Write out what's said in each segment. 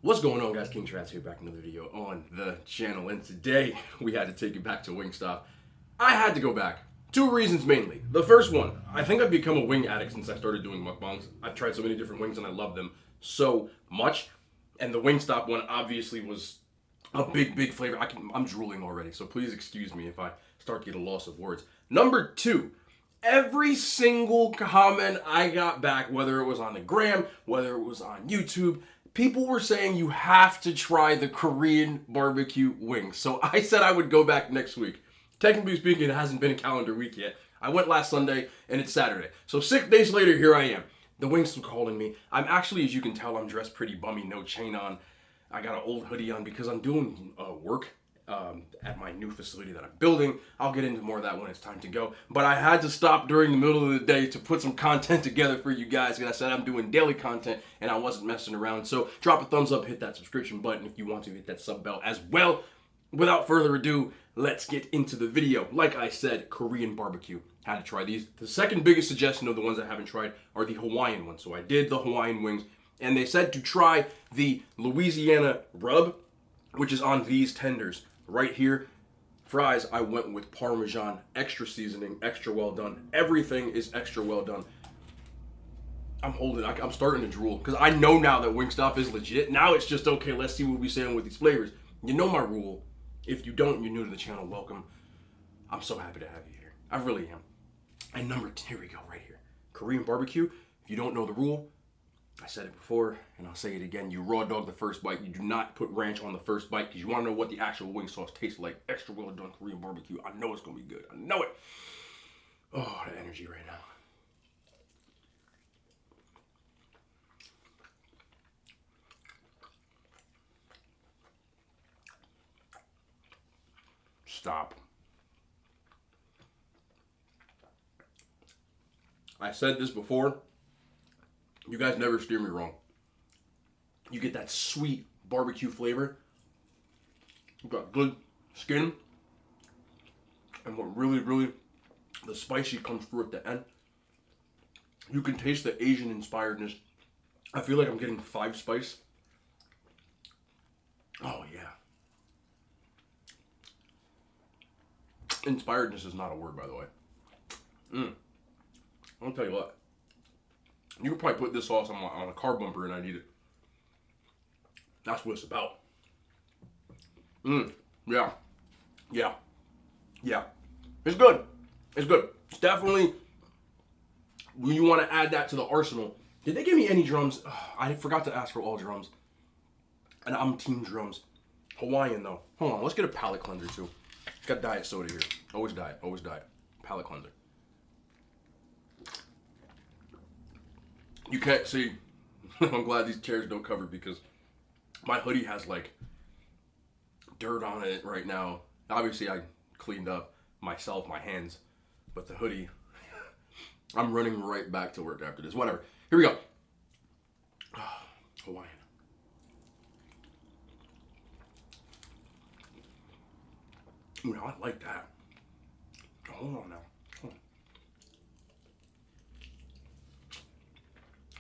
What's going on, guys? King Trats here, back in another video on the channel, and today we had to take it back to Wingstop. I had to go back. Two reasons mainly. The first one, I think I've become a wing addict since I started doing mukbangs. I've tried so many different wings and I love them so much. And the Wingstop one obviously was a big flavor. I'm drooling already, so please excuse me if I start to get a loss of words. Number two, every single comment I got back, whether it was on the gram, whether it was on YouTube, people were saying you have to try the Korean barbecue wings. So I said I would go back next week. Technically speaking, it hasn't been a calendar week yet. I went last Sunday and it's Saturday. So 6 days later, here I am. The wings are calling me. I'm actually, as you can tell, I'm dressed pretty bummy, no chain on. I got an old hoodie on because I'm doing work at my new facility that I'm building. I'll get into more of that when it's time to go. But I had to stop during the middle of the day to put some content together for you guys. And I said I'm doing daily content and I wasn't messing around. So drop a thumbs up, hit that subscription button if you want to, hit that sub bell as well. Without further ado, let's get into the video. Like I said, Korean barbecue. Had to try these. The second biggest suggestion of the ones I haven't tried are the Hawaiian ones. So I did the Hawaiian wings. And they said to try the Louisiana Rub, which is on these tenders. Right here, fries, I went with Parmesan, extra seasoning, extra well done. Everything is extra well done. I'm starting to drool because I know now that Wingstop is legit. Now it's just, okay, let's see what we're saying with these flavors. You know my rule. If you don't, you're new to the channel, welcome. I'm so happy to have you here. I really am. And here we go, right here. Korean barbecue. If you don't know the rule, I said it before, and I'll say it again. You raw dog the first bite. You do not put ranch on the first bite because you want to know what the actual wing sauce tastes like. Extra well done Korean barbecue. I know it's going to be good. I know it. Oh, the energy right now. Stop. I said this before. You guys never steer me wrong. You get that sweet barbecue flavor. You've got good skin. And what really, the spicy comes through at the end. You can taste the Asian inspiredness. I feel like I'm getting 5 spice. Oh yeah. Inspiredness is not a word, by the way. I'll tell you what. You could probably put this sauce on a car bumper and I'd eat it. That's what it's about. Yeah. It's good. It's good. It's definitely, when you want to add that to the arsenal. Did they give me any drums? I forgot to ask for all drums. And I'm team drums. Hawaiian though. Hold on, let's get a palate cleanser too. Got diet soda here. Always diet. Palate cleanser. You can't see. I'm glad these chairs don't cover because my hoodie has like dirt on it right now. Obviously I cleaned up myself, my hands, but the hoodie, I'm running right back to work after this. Whatever. Here we go. Hawaiian. Ooh, now I like that. Hold on now.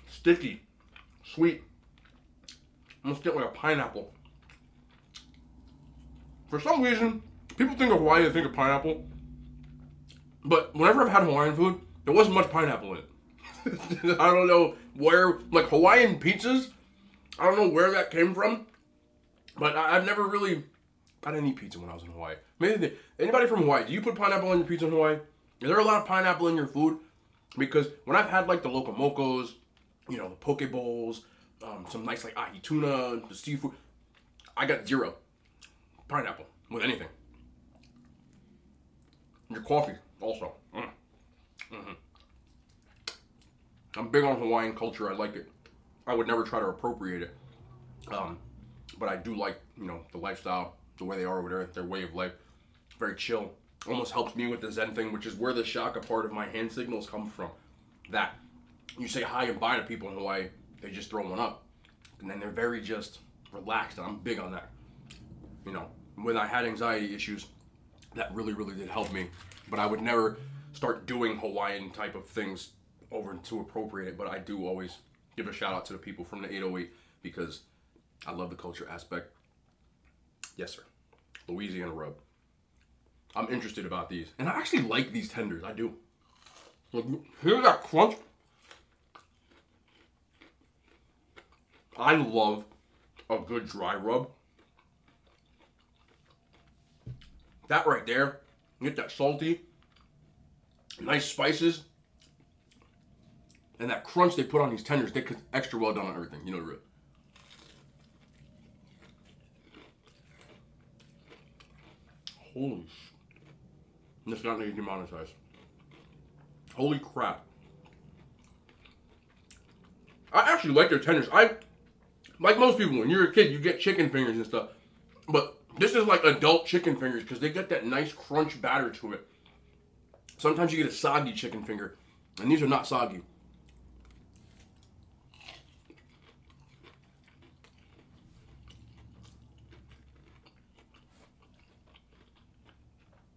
Sticky, sweet, almost get like a pineapple. For some reason, people think of Hawaii, they think of pineapple. But whenever I've had Hawaiian food, there wasn't much pineapple in it. I don't know where, like Hawaiian pizzas, I don't know where that came from. But I've never really, I didn't eat pizza when I was in Hawaii. Maybe anybody from Hawaii, do you put pineapple in your pizza in Hawaii? Is there a lot of pineapple in your food? Because when I've had like the loco mocos, you know, the poke bowls, some nice like ahi tuna, the seafood, I got 0 pineapple with anything. Your coffee also. I'm big on Hawaiian culture. I like it. I would never try to appropriate it. But I do like, you know, the lifestyle, the way they are over there, their way of life. Very chill. Almost helps me with the Zen thing, which is where the shaka part of my hand signals come from. That. You say hi and bye to people in Hawaii, they just throw one up. And then they're very just relaxed, and I'm big on that. You know, when I had anxiety issues, that really did help me. But I would never start doing Hawaiian type of things over to appropriate it, but I do always give a shout out to the people from the 808 because I love the culture aspect. Yes, sir. Louisiana Rub. I'm interested about these. And I actually like these tenders. I do. Look, hear that crunch? I love a good dry rub. That right there, you get that salty, nice spices, and that crunch they put on these tenders, they cook extra well done on everything. You know the real. Holy sh! This got me demonetized. Holy crap! I actually like their tenders. Like most people, when you're a kid, you get chicken fingers and stuff, but this is like adult chicken fingers because they get that nice crunch batter to it. Sometimes you get a soggy chicken finger, and these are not soggy.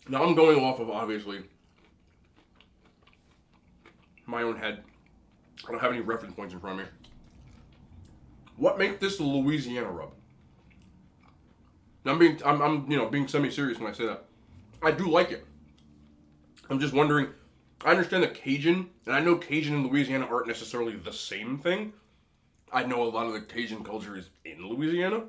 Now I'm going off of, obviously, my own head. I don't have any reference points in front of me. What makes this the Louisiana Rub? Now I'm being semi-serious when I say that. I do like it. I'm just wondering. I understand the Cajun, and I know Cajun and Louisiana aren't necessarily the same thing. I know a lot of the Cajun culture is in Louisiana.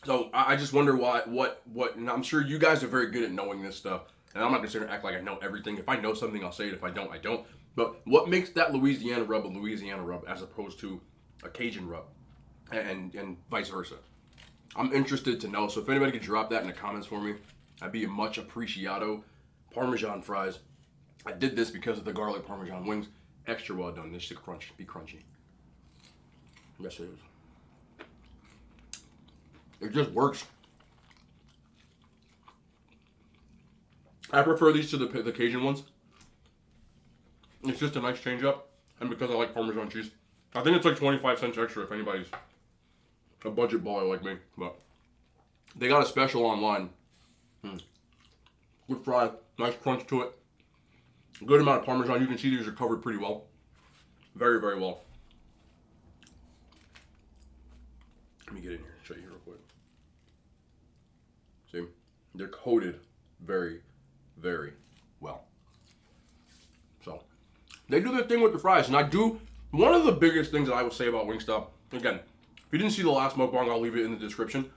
So I just wonder what, and I'm sure you guys are very good at knowing this stuff. And I'm not going to act like I know everything. If I know something, I'll say it. If I don't, I don't. But what makes that Louisiana Rub a Louisiana Rub as opposed to a Cajun Rub? And vice versa. I'm interested to know. So if anybody could drop that in the comments for me, I'd be much appreciado. Parmesan fries. I did this because of the garlic Parmesan wings. Extra well done. This should be crunchy. Yes, it is. It just works. I prefer these to the Cajun ones. It's just a nice change up. And because I like Parmesan cheese. I think it's like 25 cents extra if anybody's a budget baller like me. But they got a special online. Good fry. Nice crunch to it. Good amount of Parmesan. You can see these are covered pretty well. Very, very well. Let me get in here and show you real quick. See? They're coated very, very well. So, they do their thing with the fries. And I do, one of the biggest things that I would say about Wingstop, again, if you didn't see the last mukbang, I'll leave it in the description.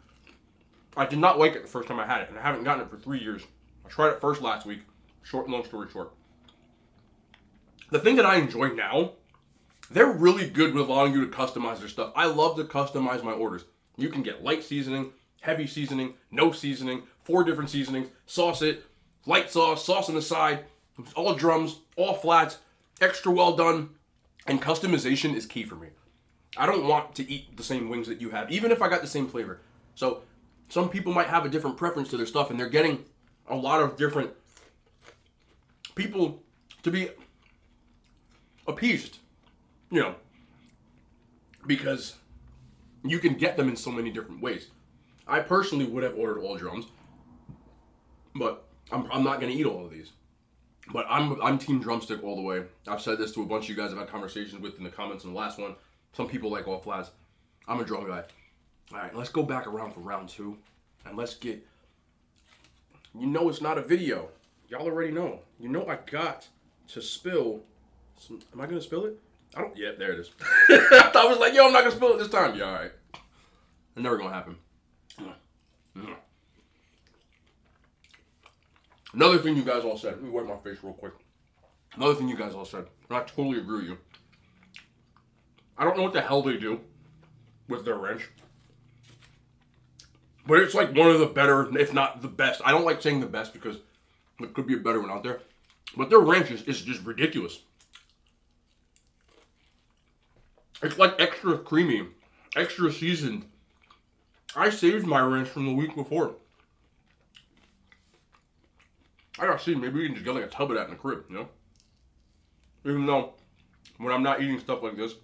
I did not like it the first time I had it, and I haven't gotten it for 3 years. I tried it first last week. Long story short. The thing that I enjoy now, they're really good with allowing you to customize their stuff. I love to customize my orders. You can get light seasoning, heavy seasoning, no seasoning, 4 different seasonings, sauce it, light sauce, sauce on the side, all drums, all flats, extra well done, and customization is key for me. I don't want to eat the same wings that you have, even if I got the same flavor. So some people might have a different preference to their stuff, and they're getting a lot of different people to be appeased, because you can get them in so many different ways. I personally would have ordered all drums, but I'm not going to eat all of these. But I'm team drumstick all the way. I've said this to a bunch of you guys I've had conversations with in the comments in the last one. Some people like all flats. I'm a drum guy. All right, let's go back around for round 2, and let's get. It's not a video. Y'all already know. I got to spill. Am I gonna spill it? I don't. Yeah, there it is. I was like, I'm not gonna spill it this time. Yeah, all right. It's never gonna happen. Another thing you guys all said. Let me wipe my face real quick. Another thing you guys all said, and I totally agree with you. I don't know what the hell they do with their ranch, but it's like one of the better, if not the best. I don't like saying the best because there could be a better one out there, but their ranch is just ridiculous. It's like extra creamy, extra seasoned. I saved my ranch from the week before. I gotta see, maybe we can just get like a tub of that in the crib, Even though, when I'm not eating stuff like this,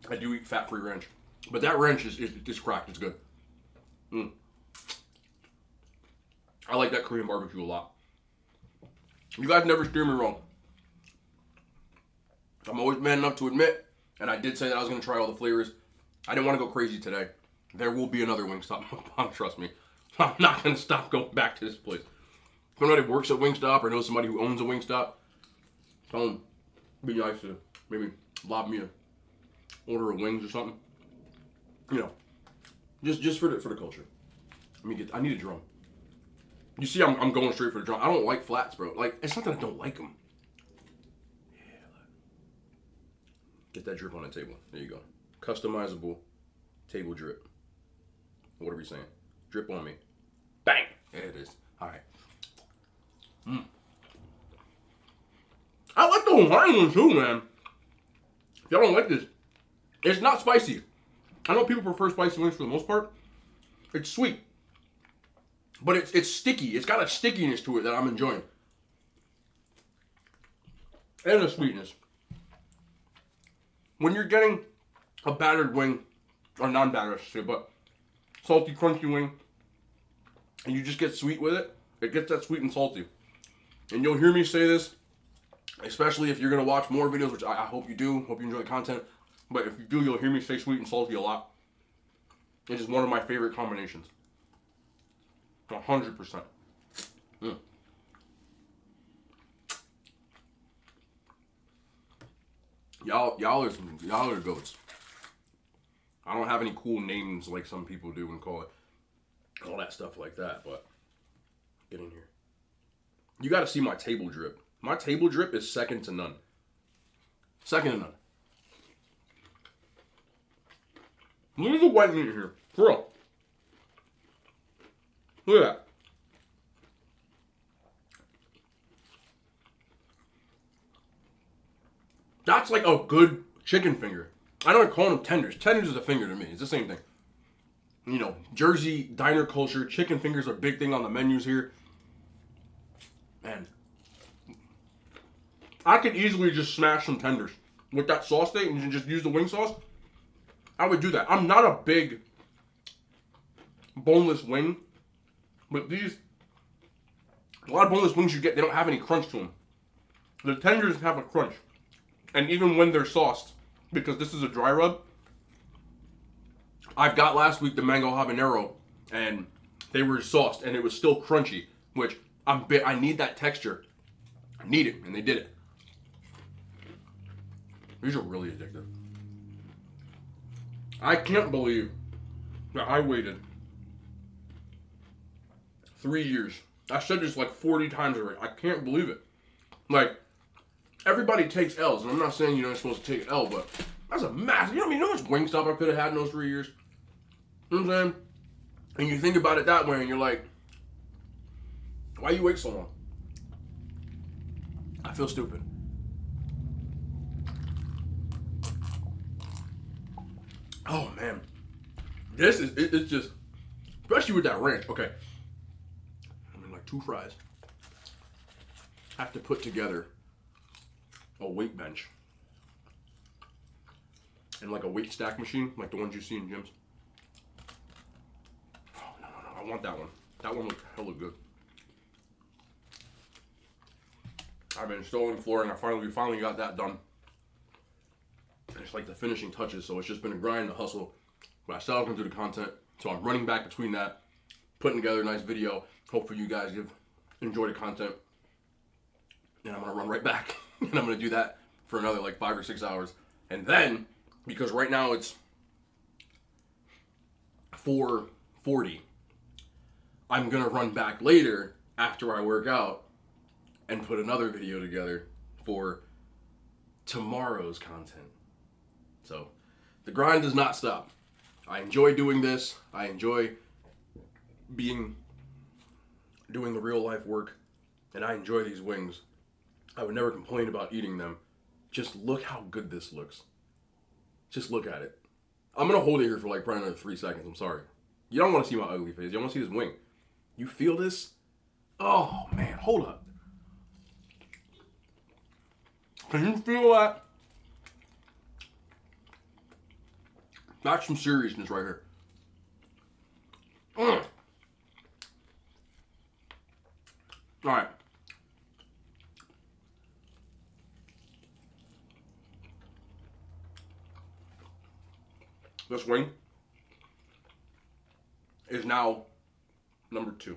I do eat fat-free ranch. But that ranch is cracked, it's good. I like that Korean barbecue a lot. You guys never steer me wrong. I'm always man enough to admit And I did say that I was going to try all the flavors. I didn't want to go crazy today. There will be another Wingstop mukbang, trust me. I'm not going to stop going back to this place. If anybody works at Wingstop or knows somebody who owns a Wingstop, tell them it'd be nice to maybe lob me order of wings or something. You know, just for the culture. I need a drum. You see, I'm going straight for the drum. I don't like flats, bro. Like, it's not that I don't like them. Yeah. Get that drip on the table. There you go. Customizable table drip. What are we saying? Drip on me. Bang! There it is. All right. I like the Hawaiian one too, man. If y'all don't like this, it's not spicy. I know people prefer spicy wings for the most part. It's sweet. But it's sticky. It's got a stickiness to it that I'm enjoying. And a sweetness. When you're getting a battered wing, or non-battered I should say, but salty, crunchy wing, and you just get sweet with it, it gets that sweet and salty. And you'll hear me say this, especially if you're going to watch more videos, which I hope you do, hope you enjoy the content. But if you do, you'll hear me say sweet and salty a lot. It's just one of my favorite combinations. 100%. Y'all are goats. I don't have any cool names like some people do and call it all that stuff like that, but get in here. You got to see my table drip. My table drip is second to none. Second to none. Look at the white meat here. For real. Look at that. That's like a good chicken finger. I don't call them tenders. Tenders is a finger to me. It's the same thing. You know, Jersey diner culture. Chicken fingers are a big thing on the menus here. Man. I could easily just smash some tenders with that sauce thing and just use the wing sauce. I would do that. I'm not a big boneless wing, but a lot of boneless wings you get, they don't have any crunch to them. The tenders have a crunch. And even when they're sauced, because this is a dry rub, I've got last week the mango habanero, and they were sauced, and it was still crunchy, which I need that texture. I need it, and they did it. These are really addictive. I can't believe that I waited 3 years. I said this like 40 times already. I can't believe it. Like, everybody takes L's, and I'm not saying you're not supposed to take an L, but that's a massive, you know how much Wingstop I could have had in those 3 years? You know what I'm saying? And you think about it that way, and you're like, why you wait so long? I feel stupid. Oh, man. This is, it's just, especially with that ranch. Okay. I mean, like 2 fries. Have to put together a weight bench. And like a weight stack machine, like the ones you see in gyms. Oh, no. I want that one. That one looks hella good. I've been installing flooring. We finally got that done. It's like the finishing touches, so it's just been a grind, a hustle. But I still have to do the content, so I'm running back between that, putting together a nice video. Hopefully you guys enjoy the content. And I'm gonna run right back, and I'm gonna do that for another like 5 or 6 hours. And then, because right now it's 4:40, I'm gonna run back later after I work out and put another video together for tomorrow's content. So, the grind does not stop. I enjoy doing this. I enjoy doing the real life work, and I enjoy these wings. I would never complain about eating them. Just look how good this looks. Just look at it. I'm gonna hold it here for like probably another 3 seconds. I'm sorry. You don't want to see my ugly face. You want to see this wing. You feel this? Oh man, hold up. Can you feel that? That's some seriousness right here. All right. This wing is now number 2.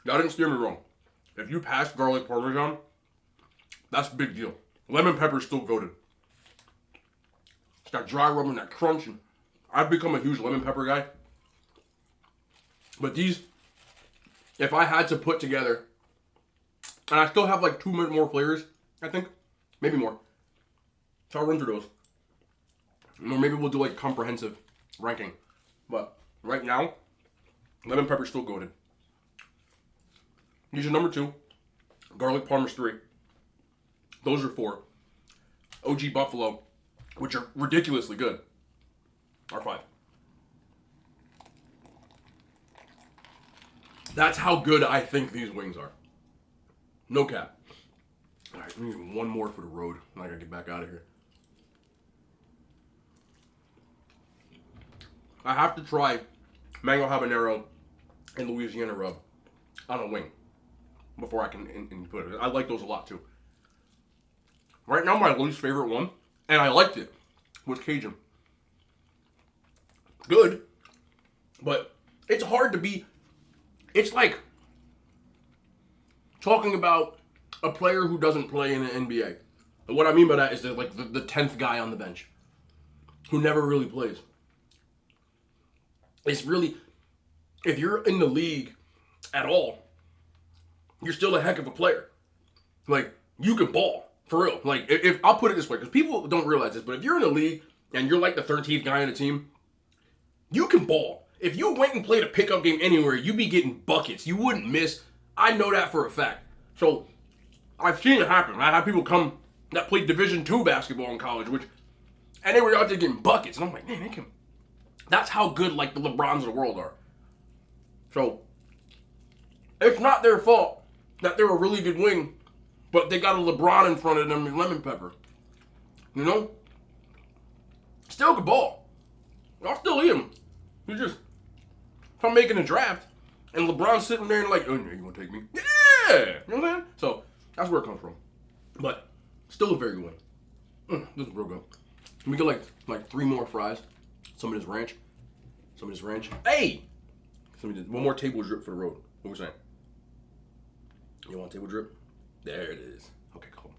Now, didn't steer me wrong. If you pass garlic parmesan, that's a big deal. Lemon pepper is still goated. It's got dry rub and that crunch. And I've become a huge lemon pepper guy. But these, if I had to put together, and I still have like 2 more flavors, I think. Maybe more. So I'll run through those. Or maybe we'll do like comprehensive ranking. But right now, lemon pepper still goated. These are number 2. Garlic parm is 3. Those are 4. OG Buffalo, which are ridiculously good, are 5. That's how good I think these wings are. No cap. All right, we need one more for the road. I gotta get back out of here. I have to try mango habanero and Louisiana Rub on a wing before I can put it. I like those a lot too. Right now, my least favorite one, and I liked it, was Cajun. Good, but it's hard to be. It's like talking about a player who doesn't play in the NBA. And what I mean by that is they're like the 10th guy on the bench who never really plays. It's really, if you're in the league at all, you're still a heck of a player. Like, you can ball, for real. Like, if I'll put it this way, because people don't realize this, but if you're in a league and you're like the 13th guy on the team, you can ball. If you went and played a pickup game anywhere, you'd be getting buckets. You wouldn't miss. I know that for a fact. So, I've seen it happen. I have people come that played Division II basketball in college, and they were out there getting buckets. And I'm like, man, they can. That's how good, like, the LeBrons of the world are. So, it's not their fault that they're a really good wing, but they got a LeBron in front of them and lemon pepper. You know? Still can ball. I'll still eat them. You just, if I'm making a draft, and LeBron's sitting there and like, oh, you gonna take me? Yeah! You know what I'm saying? So, that's where it comes from. But, still a very good one. This is real good. We get like 3 more fries. Some of this ranch. Hey! One more table drip for the road. What we saying? You want table drip? There it is. Okay, cool.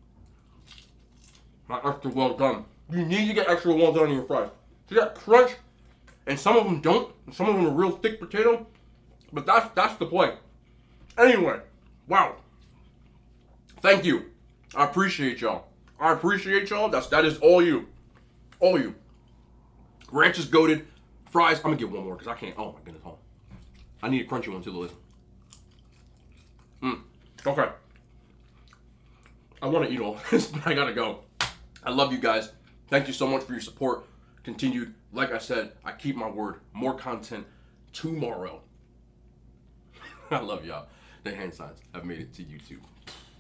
Not extra well done. You need to get extra well done in your fries. See that crunch? And some of them don't. And some of them are real thick potato. But that's the play. Anyway, wow. Thank you. I appreciate y'all. That is all you. All you. Ranch is goated. Fries, I'm gonna get one more because I can't. Oh my goodness, hold on. I need a crunchy one too, listen. Okay. I want to eat all this, but I gotta go. I love you guys. Thank you so much for your support. Continued. Like I said, I keep my word. More content tomorrow. I love y'all. The hand signs have made it to YouTube.